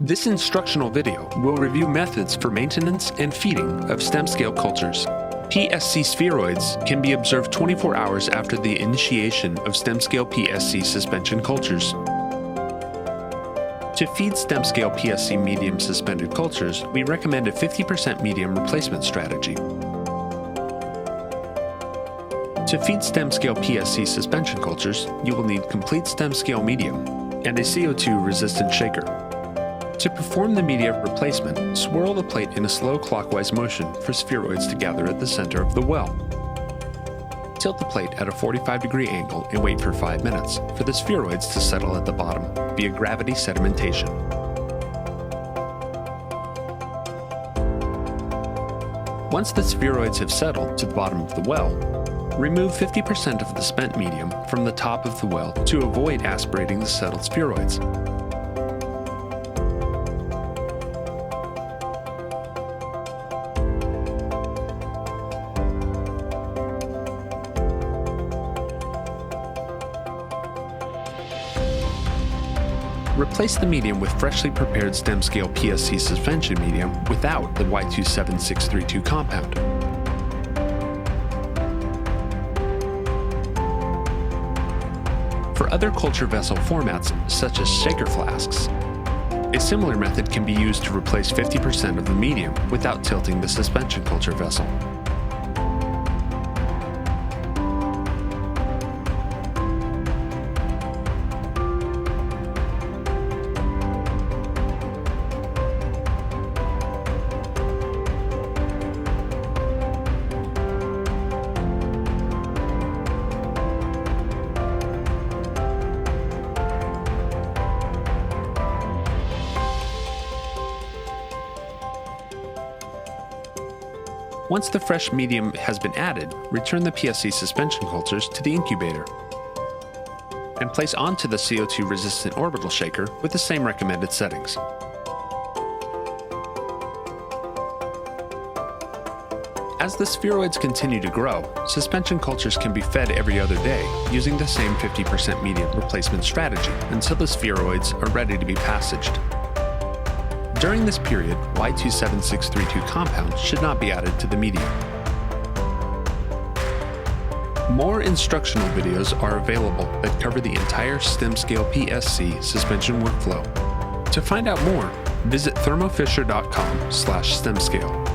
This instructional video will review methods for maintenance and feeding of StemScale cultures. PSC spheroids can be observed 24 hours after the initiation of StemScale PSC suspension cultures. To feed StemScale PSC medium suspended cultures, we recommend a 50% medium replacement strategy. To feed StemScale PSC suspension culturs, you will need complete StemScale medium and a CO2-resistant shaker. To perform the media replacement, swirl the plate in a slow clockwise motion for spheroids to gather at the center of the well. Tilt the plate at a 45-degree angle and wait for 5 minutes for the spheroids to settle at the bottom via gravity sedimentation. Once the spheroids have settled to the bottom of the well, remove 50% of the spent medium from the top of the well to avoid aspirating the settled spheroids. Replace the medium with freshly prepared StemScale PSC Suspension Medium without the Y27632 compound. For other culture vessel formats, such as shaker flasks, a similar method can be used to replace 50% of the medium without tilting the suspension culture vessel. Once the fresh medium has been added, return the PSC suspension cultures to the incubator and place onto the CO2-resistant orbital shaker with the same recommended settings. As the spheroids continue to grow, suspension cultures can be fed every other day using the same 50% medium replacement strategy until the spheroids are ready to be passaged. During this period, Y27632 compound should not be added to the medium. More instructional videos are available that cover the entire StemScale PSC suspension workflow. To find out more, visit thermofisher.com/StemScale.